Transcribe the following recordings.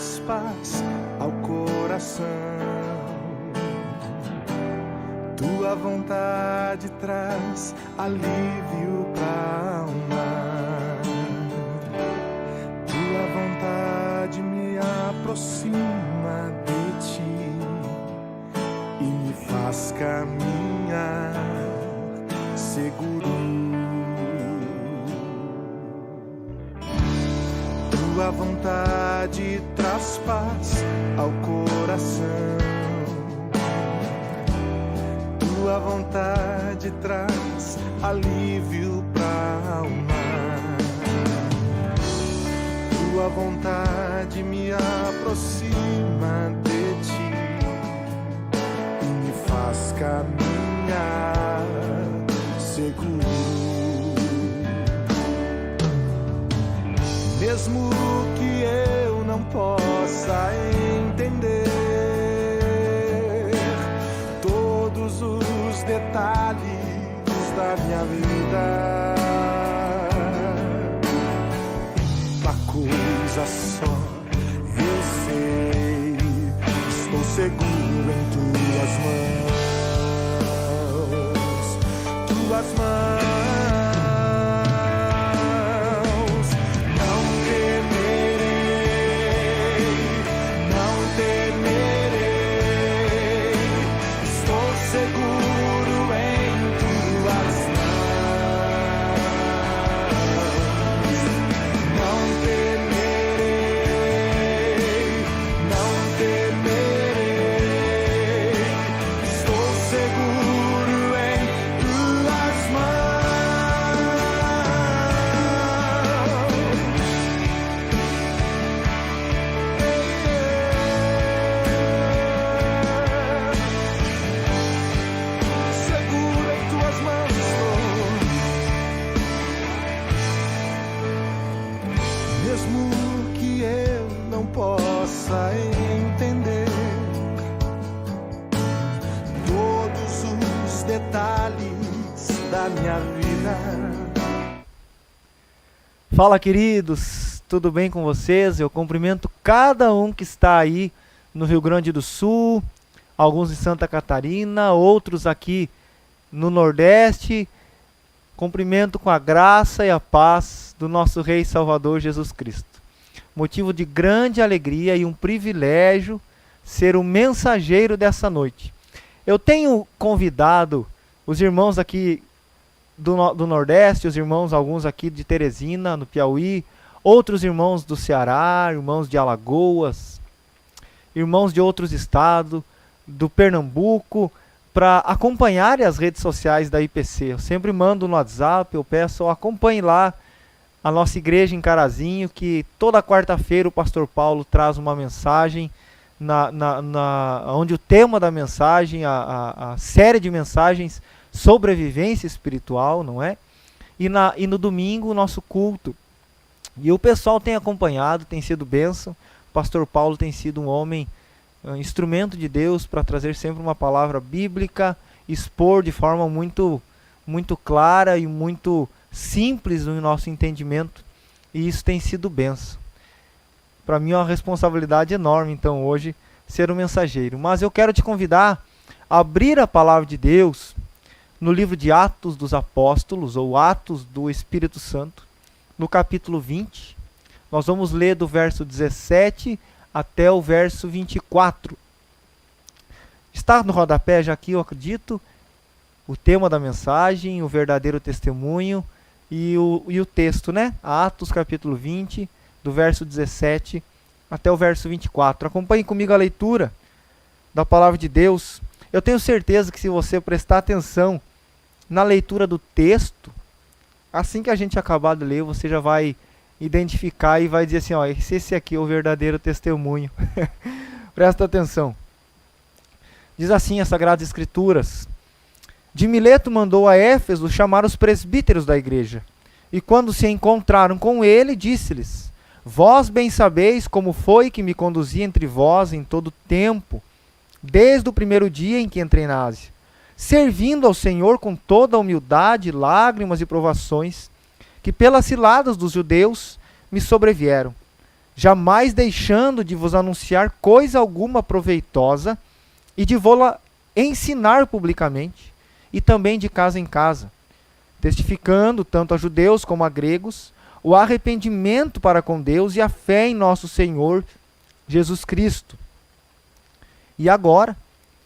traz paz ao coração. Tua vontade traz alívio pra alma. Tua vontade me aproxima de ti e me faz caminhar seguro. Tua vontade traz paz ao coração. Tua vontade traz alívio pra alma. Tua vontade me aproxima de ti e me faz caminhar seguro. Mesmo que eu não possa entender todos os detalhes da minha vida, uma coisa só eu sei, estou seguro em tuas mãos, tuas mãos. Fala, queridos, tudo bem com vocês? Eu cumprimento cada um que está aí no Rio Grande do Sul, alguns em Santa Catarina, outros aqui no Nordeste. Cumprimento com a graça e a paz do nosso Rei Salvador Jesus Cristo. Motivo de grande alegria e um privilégio ser o mensageiro dessa noite. Eu tenho convidado os irmãos aqui do Nordeste, os irmãos, alguns aqui de Teresina, no Piauí, outros irmãos do Ceará, irmãos de Alagoas, irmãos de outros estados, do Pernambuco, para acompanharem as redes sociais da IPC. Eu sempre mando no WhatsApp, eu peço, acompanhe lá a nossa igreja em Carazinho, que toda quarta-feira o pastor Paulo traz uma mensagem, onde o tema da mensagem, a série de mensagens, sobrevivência espiritual, não é? E no domingo o nosso culto. E o pessoal tem acompanhado, tem sido bênção. O pastor Paulo tem sido um homem, instrumento de Deus para trazer sempre uma palavra bíblica, expor de forma muito, muito clara e muito simples no nosso entendimento. E isso tem sido bênção. Para mim é uma responsabilidade enorme, então, hoje, ser um mensageiro. Mas eu quero te convidar a abrir a palavra de Deus no livro de Atos dos Apóstolos, ou Atos do Espírito Santo, no capítulo 20. Nós vamos ler do verso 17 até o verso 24. Está no rodapé já aqui, eu acredito, o tema da mensagem, o verdadeiro testemunho e o texto, né? Atos capítulo 20, do verso 17 até o verso 24. Acompanhe comigo a leitura da palavra de Deus. Eu tenho certeza que se você prestar atenção na leitura do texto, assim que a gente acabar de ler, você já vai identificar e vai dizer assim, ó, esse aqui é o verdadeiro testemunho. Presta atenção. Diz assim as Sagradas Escrituras: de Mileto mandou a Éfeso chamar os presbíteros da igreja, e quando se encontraram com ele, disse-lhes: vós bem sabeis como foi que me conduzi entre vós em todo tempo, desde o primeiro dia em que entrei na Ásia, servindo ao Senhor com toda a humildade, lágrimas e provações, que pelas ciladas dos judeus me sobrevieram, jamais deixando de vos anunciar coisa alguma proveitosa e de vô-la ensinar publicamente, e também de casa em casa, testificando tanto a judeus como a gregos o arrependimento para com Deus e a fé em nosso Senhor Jesus Cristo. E agora,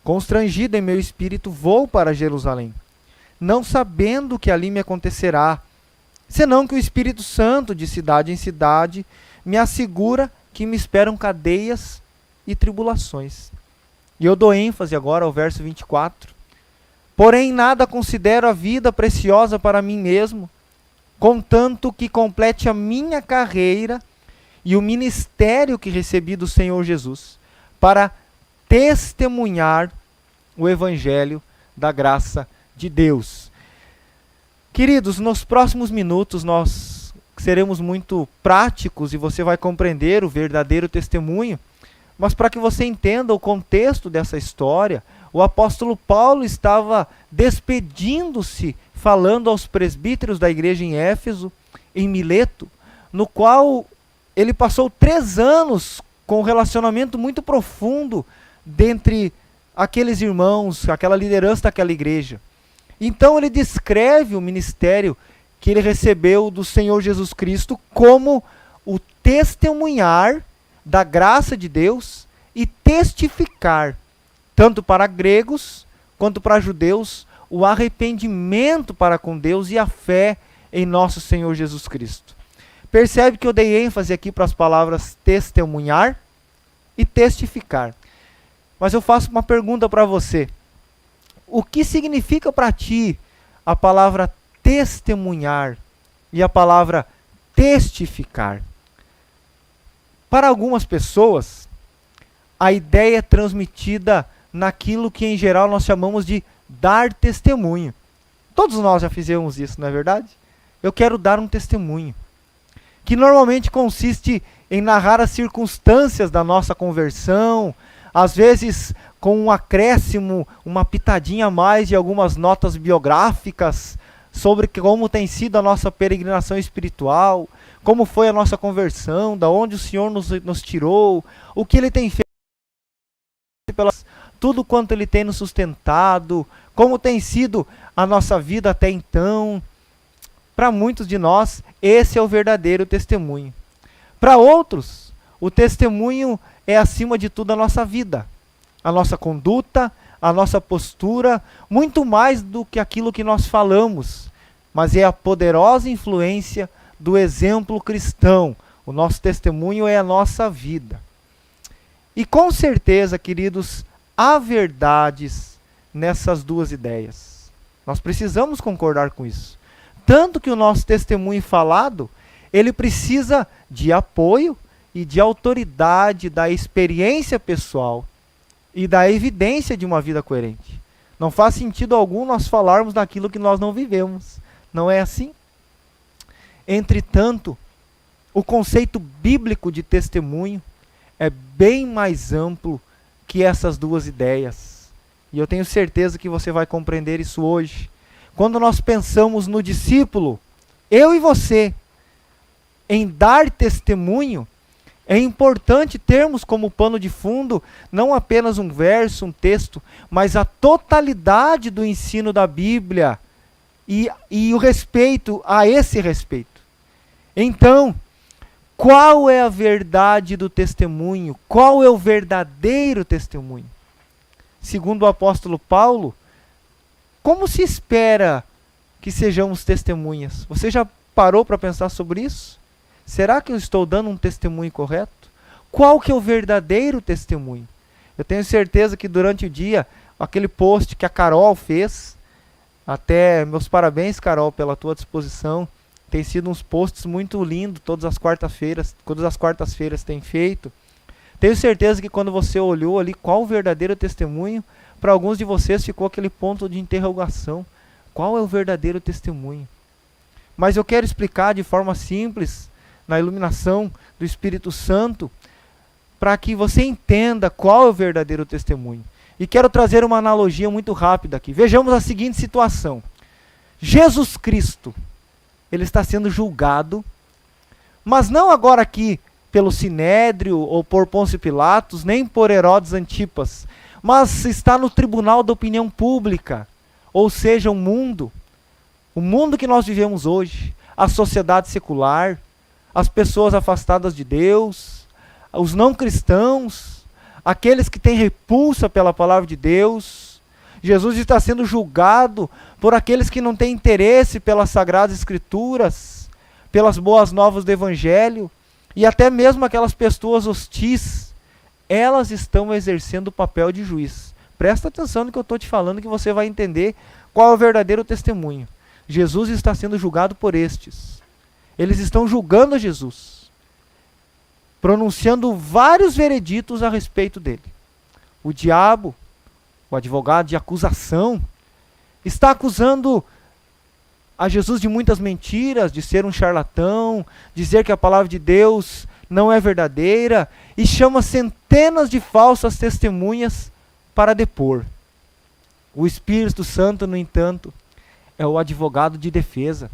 constrangido em meu espírito, vou para Jerusalém, não sabendo o que ali me acontecerá, senão que o Espírito Santo, de cidade em cidade, me assegura que me esperam cadeias e tribulações. E eu dou ênfase agora ao verso 24. Porém, nada considero a vida preciosa para mim mesmo, contanto que complete a minha carreira e o ministério que recebi do Senhor Jesus, para testemunhar o Evangelho da graça de Deus. Queridos, nos próximos minutos nós seremos muito práticos e você vai compreender o verdadeiro testemunho. Mas para que você entenda o contexto dessa história, o apóstolo Paulo estava despedindo-se, falando aos presbíteros da igreja em Éfeso, em Mileto, no qual ele passou 3 anos com um relacionamento muito profundo dentre aqueles irmãos, aquela liderança daquela igreja. Então ele descreve o ministério que ele recebeu do Senhor Jesus Cristo como o testemunhar da graça de Deus e testificar, tanto para gregos quanto para judeus, o arrependimento para com Deus e a fé em nosso Senhor Jesus Cristo. Percebe que eu dei ênfase aqui para as palavras testemunhar e testificar. Mas eu faço uma pergunta para você. O que significa para ti a palavra testemunhar e a palavra testificar? Para algumas pessoas, a ideia é transmitida naquilo que em geral nós chamamos de dar testemunho. Todos nós já fizemos isso, não é verdade? Eu quero dar um testemunho, que normalmente consiste em narrar as circunstâncias da nossa conversão, às vezes com um acréscimo, uma pitadinha a mais de algumas notas biográficas sobre como tem sido a nossa peregrinação espiritual, como foi a nossa conversão, da onde o Senhor nos tirou, o que Ele tem feito, tudo quanto Ele tem nos sustentado, como tem sido a nossa vida até então. Para muitos de nós, esse é o verdadeiro testemunho. Para outros, o testemunho é acima de tudo a nossa vida, a nossa conduta, a nossa postura, muito mais do que aquilo que nós falamos, mas é a poderosa influência do exemplo cristão. O nosso testemunho é a nossa vida. E com certeza, queridos, há verdades nessas duas ideias. Nós precisamos concordar com isso. Tanto que o nosso testemunho falado, ele precisa de apoio e de autoridade da experiência pessoal e da evidência de uma vida coerente. Não faz sentido algum nós falarmos daquilo que nós não vivemos. Não é assim? Entretanto, o conceito bíblico de testemunho é bem mais amplo que essas duas ideias. E eu tenho certeza que você vai compreender isso hoje. Quando nós pensamos no discípulo, eu e você, em dar testemunho, é importante termos como pano de fundo não apenas um verso, um texto, mas a totalidade do ensino da Bíblia e o respeito a esse respeito. Então, qual é a verdade do testemunho? Qual é o verdadeiro testemunho? Segundo o apóstolo Paulo, como se espera que sejamos testemunhas? Você já parou para pensar sobre isso? Será que eu estou dando um testemunho correto? Qual que é o verdadeiro testemunho? Eu tenho certeza que durante o dia, aquele post que a Carol fez, até meus parabéns, Carol, pela tua disposição, tem sido uns posts muito lindos, todas as quartas-feiras tem feito. Tenho certeza que quando você olhou ali qual o verdadeiro testemunho, para alguns de vocês ficou aquele ponto de interrogação. Qual é o verdadeiro testemunho? Mas eu quero explicar de forma simples, na iluminação do Espírito Santo, para que você entenda qual é o verdadeiro testemunho. E quero trazer uma analogia muito rápida aqui. Vejamos a seguinte situação. Jesus Cristo, ele está sendo julgado, mas não agora aqui pelo Sinédrio ou por Pôncio Pilatos, nem por Herodes Antipas, mas está no tribunal da opinião pública, ou seja, o mundo que nós vivemos hoje, a sociedade secular, as pessoas afastadas de Deus, os não cristãos, aqueles que têm repulsa pela palavra de Deus. Jesus está sendo julgado por aqueles que não têm interesse pelas Sagradas Escrituras, pelas boas novas do Evangelho, e até mesmo aquelas pessoas hostis, elas estão exercendo o papel de juiz. Presta atenção no que eu estou te falando, que você vai entender qual é o verdadeiro testemunho. Jesus está sendo julgado por estes. Eles estão julgando a Jesus, pronunciando vários vereditos a respeito dele. O diabo, o advogado de acusação, está acusando a Jesus de muitas mentiras, de ser um charlatão, dizer que a palavra de Deus não é verdadeira, e chama centenas de falsas testemunhas para depor. O Espírito Santo, no entanto, é o advogado de defesa.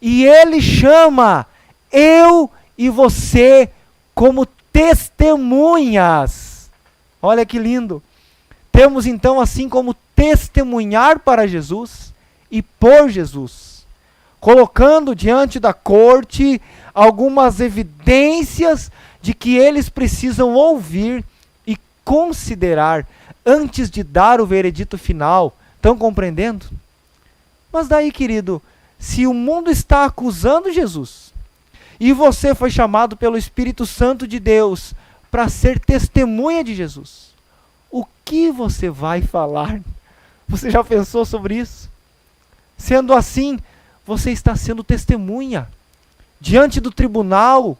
E ele chama eu e você como testemunhas. Olha que lindo. Temos então assim como testemunhar para Jesus e por Jesus, colocando diante da corte algumas evidências de que eles precisam ouvir e considerar antes de dar o veredito final. Estão compreendendo? Mas daí, querido, se o mundo está acusando Jesus e você foi chamado pelo Espírito Santo de Deus para ser testemunha de Jesus, o que você vai falar? Você já pensou sobre isso? Sendo assim, você está sendo testemunha diante do tribunal.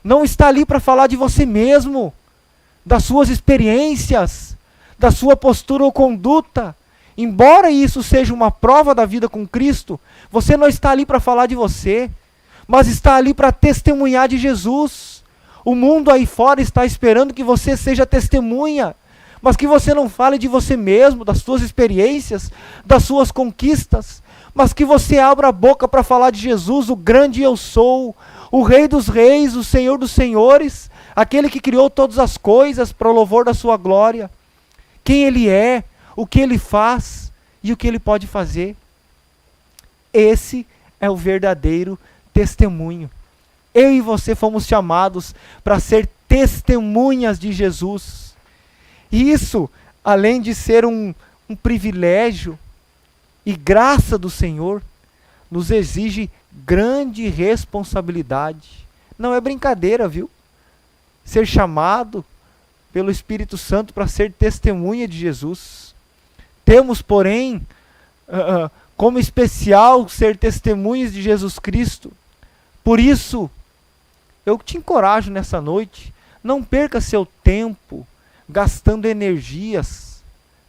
Não está ali para falar de você mesmo, das suas experiências, da sua postura ou conduta. Embora isso seja uma prova da vida com Cristo, você não está ali para falar de você, mas está ali para testemunhar de Jesus. O mundo aí fora está esperando que você seja testemunha, mas que você não fale de você mesmo, das suas experiências, das suas conquistas, mas que você abra a boca para falar de Jesus, o grande eu sou, o Rei dos reis, o Senhor dos senhores, aquele que criou todas as coisas para o louvor da sua glória. Quem Ele é, o que Ele faz e o que Ele pode fazer. Esse é o verdadeiro testemunho. Eu e você fomos chamados para ser testemunhas de Jesus. E isso, além de ser um privilégio e graça do Senhor, nos exige grande responsabilidade. Não é brincadeira, viu? Ser chamado pelo Espírito Santo para ser testemunha de Jesus. Temos, porém, como especial ser testemunhas de Jesus Cristo. Por isso, eu te encorajo nessa noite, não perca seu tempo gastando energias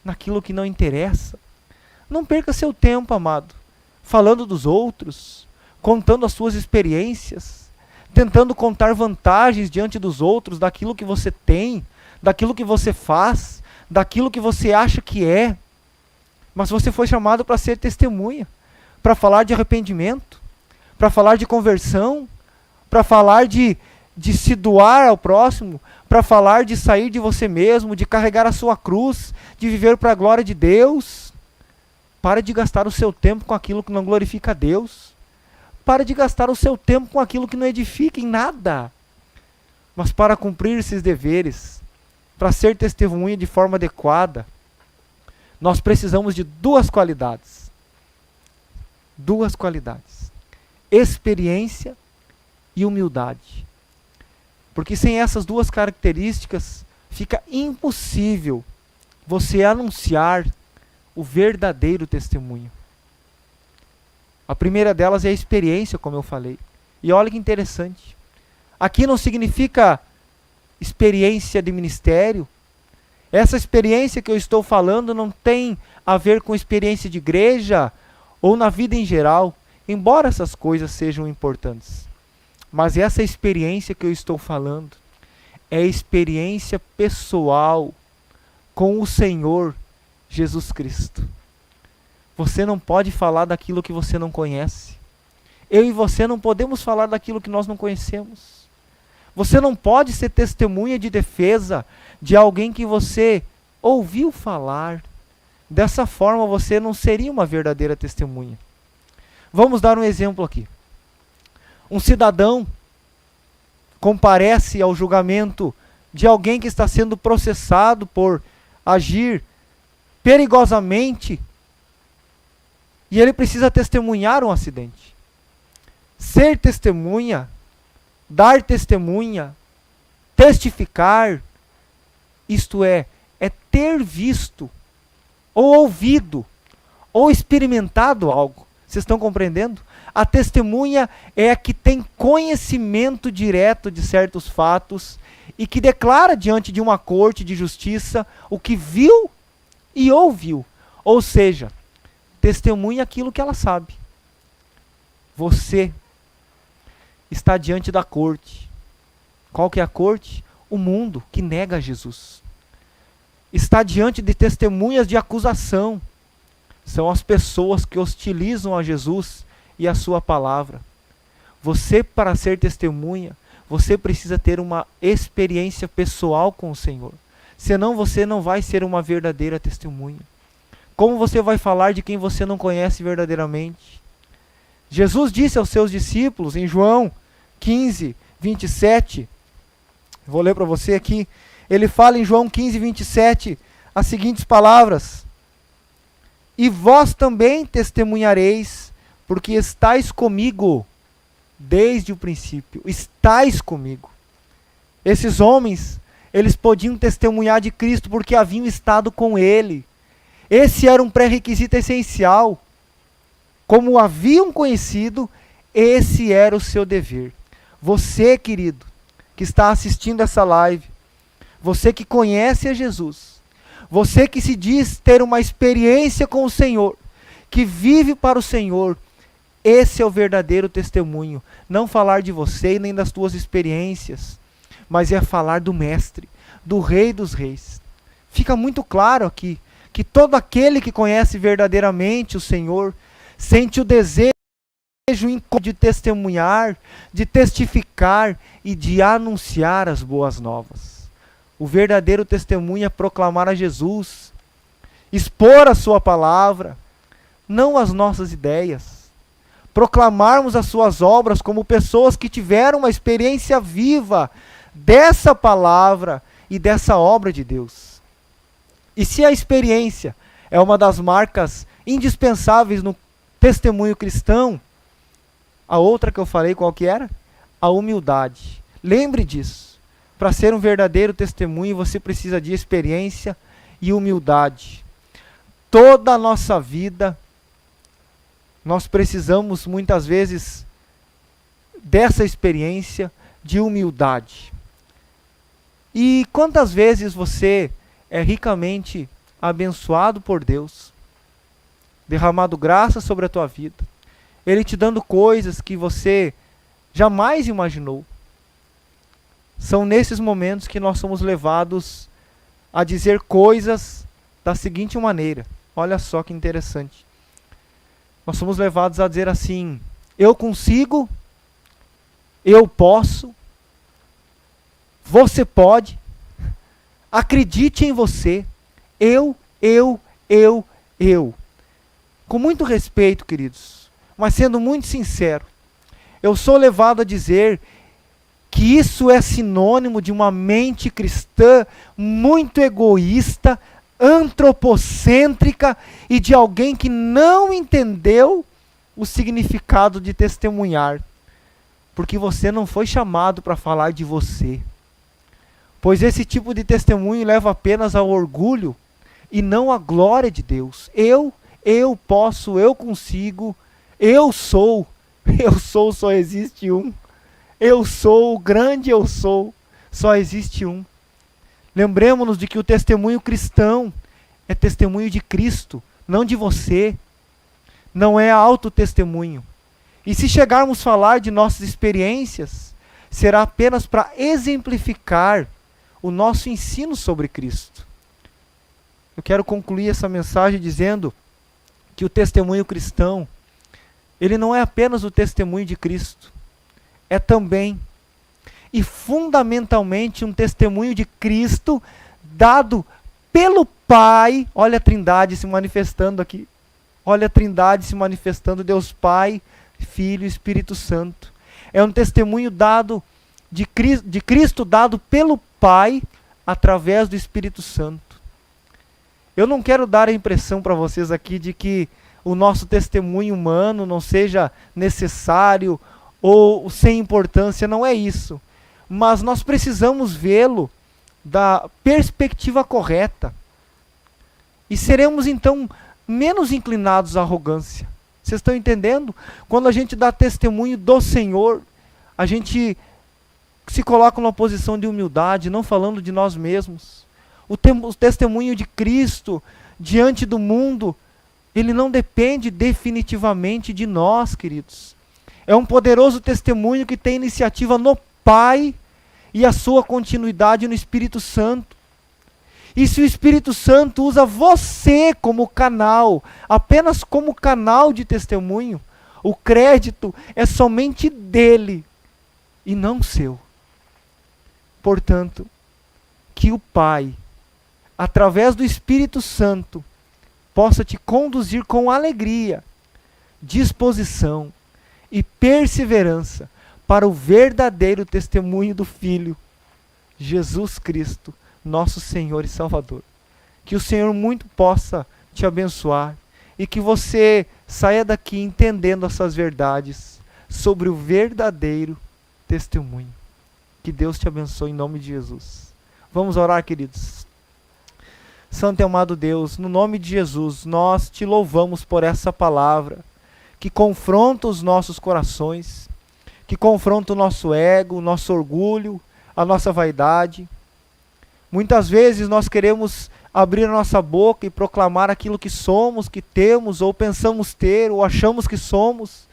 naquilo que não interessa. Não perca seu tempo, amado, falando dos outros, contando as suas experiências, tentando contar vantagens diante dos outros, daquilo que você tem, daquilo que você faz, daquilo que você acha que é. Mas você foi chamado para ser testemunha, para falar de arrependimento, para falar de conversão, para falar de se doar ao próximo, para falar de sair de você mesmo, de carregar a sua cruz, de viver para a glória de Deus. Pare de gastar o seu tempo com aquilo que não glorifica a Deus. Pare de gastar o seu tempo com aquilo que não edifica em nada. Mas para cumprir esses deveres, para ser testemunha de forma adequada, nós precisamos de duas qualidades. Duas qualidades. Experiência e humildade. Porque sem essas duas características, fica impossível você anunciar o verdadeiro testemunho. A primeira delas é a experiência, como eu falei. E olha que interessante. Aqui não significa experiência de ministério. Essa experiência que eu estou falando não tem a ver com experiência de igreja ou na vida em geral, embora essas coisas sejam importantes. Mas essa experiência que eu estou falando é a experiência pessoal com o Senhor Jesus Cristo. Você não pode falar daquilo que você não conhece. Eu e você não podemos falar daquilo que nós não conhecemos. Você não pode ser testemunha de defesa de alguém que você ouviu falar. Dessa forma você não seria uma verdadeira testemunha. Vamos dar um exemplo aqui. Um cidadão comparece ao julgamento de alguém que está sendo processado por agir perigosamente e ele precisa testemunhar um acidente. Ser testemunha, dar testemunha, testificar, isto é ter visto, ou ouvido, ou experimentado algo. Vocês estão compreendendo? A testemunha é a que tem conhecimento direto de certos fatos e que declara diante de uma corte de justiça o que viu e ouviu. Ou seja, testemunha aquilo que ela sabe. Você está diante da corte. Qual que é a corte? O mundo que nega Jesus. Está diante de testemunhas de acusação. São as pessoas que hostilizam a Jesus e a sua palavra. Você, para ser testemunha, você precisa ter uma experiência pessoal com o Senhor. Senão você não vai ser uma verdadeira testemunha. Como você vai falar de quem você não conhece verdadeiramente? Jesus disse aos seus discípulos em João 15, 27, vou ler para você aqui, ele fala em João 15, 27, as seguintes palavras: e vós também testemunhareis, porque estáis comigo desde o princípio. Estáis comigo. Esses homens, eles podiam testemunhar de Cristo porque haviam estado com Ele. Esse era um pré-requisito essencial. Como o haviam conhecido, esse era o seu dever. Você, querido, que está assistindo essa live, você que conhece a Jesus, você que se diz ter uma experiência com o Senhor, que vive para o Senhor, esse é o verdadeiro testemunho. Não falar de você e nem das tuas experiências, mas é falar do Mestre, do Rei dos Reis. Fica muito claro aqui que todo aquele que conhece verdadeiramente o Senhor sente o desejo de testemunhar, de testificar e de anunciar as boas novas. O verdadeiro testemunho é proclamar a Jesus, expor a sua palavra, não as nossas ideias. Proclamarmos as suas obras como pessoas que tiveram uma experiência viva dessa palavra e dessa obra de Deus. E se a experiência é uma das marcas indispensáveis no testemunho cristão, a outra que eu falei qual que era? A humildade. Lembre disso. Para ser um verdadeiro testemunho, você precisa de experiência e humildade. Toda a nossa vida, nós precisamos muitas vezes dessa experiência de humildade. E quantas vezes você é ricamente abençoado por Deus, derramado graça sobre a tua vida, Ele te dando coisas que você jamais imaginou. São nesses momentos que nós somos levados a dizer coisas da seguinte maneira. Olha só que interessante. Nós somos levados a dizer assim: eu consigo, eu posso, você pode, acredite em você, eu. Com muito respeito, queridos, mas sendo muito sincero, eu sou levado a dizer que isso é sinônimo de uma mente cristã muito egoísta, antropocêntrica e de alguém que não entendeu o significado de testemunhar. Porque você não foi chamado para falar de você. Pois esse tipo de testemunho leva apenas ao orgulho e não à glória de Deus. Eu posso, eu consigo, eu sou, só existe um. Eu sou, o grande eu sou, só existe um. Lembremos-nos de que o testemunho cristão é testemunho de Cristo, não de você. Não é autotestemunho. E se chegarmos a falar de nossas experiências, será apenas para exemplificar o nosso ensino sobre Cristo. Eu quero concluir essa mensagem dizendo que o testemunho cristão, ele não é apenas o testemunho de Cristo, é também e fundamentalmente um testemunho de Cristo dado pelo Pai. Olha a Trindade se manifestando aqui. Olha a Trindade se manifestando, Deus Pai, Filho e Espírito Santo. É um testemunho dado de Cristo dado pelo Pai através do Espírito Santo. Eu não quero dar a impressão para vocês aqui de que o nosso testemunho humano não seja necessário ou sem importância, não é isso. Mas nós precisamos vê-lo da perspectiva correta. E seremos então menos inclinados à arrogância. Vocês estão entendendo? Quando a gente dá testemunho do Senhor, a gente se coloca numa posição de humildade, não falando de nós mesmos. O testemunho de Cristo diante do mundo, ele não depende definitivamente de nós, queridos. É um poderoso testemunho que tem iniciativa no Pai e a sua continuidade no Espírito Santo. E se o Espírito Santo usa você como canal, apenas como canal de testemunho, o crédito é somente dele e não seu. Portanto, que o Pai, através do Espírito Santo, possa te conduzir com alegria, disposição e perseverança para o verdadeiro testemunho do Filho, Jesus Cristo, nosso Senhor e Salvador. Que o Senhor muito possa te abençoar e que você saia daqui entendendo essas verdades sobre o verdadeiro testemunho. Que Deus te abençoe em nome de Jesus. Vamos orar, queridos. Santo e amado Deus, no nome de Jesus, nós te louvamos por essa palavra que confronta os nossos corações, que confronta o nosso ego, o nosso orgulho, a nossa vaidade. Muitas vezes nós queremos abrir a nossa boca e proclamar aquilo que somos, que temos, ou pensamos ter, ou achamos que somos,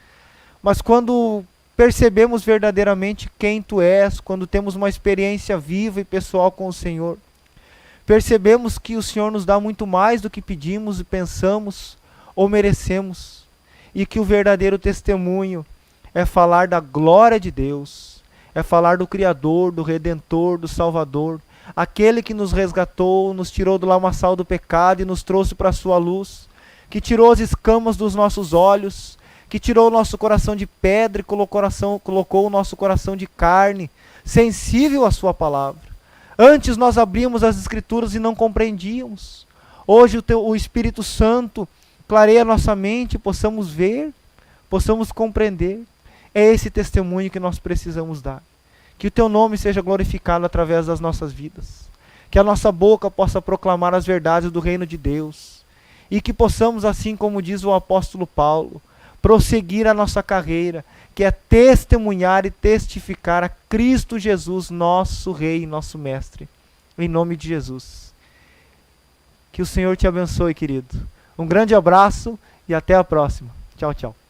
mas quando percebemos verdadeiramente quem Tu és, quando temos uma experiência viva e pessoal com o Senhor, percebemos que o Senhor nos dá muito mais do que pedimos e pensamos ou merecemos, e que o verdadeiro testemunho é falar da glória de Deus, é falar do Criador, do Redentor, do Salvador, aquele que nos resgatou, nos tirou do lamaçal do pecado e nos trouxe para a sua luz, que tirou as escamas dos nossos olhos, que tirou o nosso coração de pedra e colocou o nosso coração de carne, sensível à sua palavra. Antes nós abríamos as Escrituras e não compreendíamos. Hoje o Espírito Santo clareia a nossa mente, possamos ver, possamos compreender. É esse testemunho que nós precisamos dar. Que o Teu nome seja glorificado através das nossas vidas. Que a nossa boca possa proclamar as verdades do reino de Deus. E que possamos, assim como diz o apóstolo Paulo, prosseguir a nossa carreira, que é testemunhar e testificar a Cristo Jesus, nosso Rei e nosso Mestre. Em nome de Jesus. Que o Senhor te abençoe, querido. Um grande abraço e até a próxima. Tchau, tchau.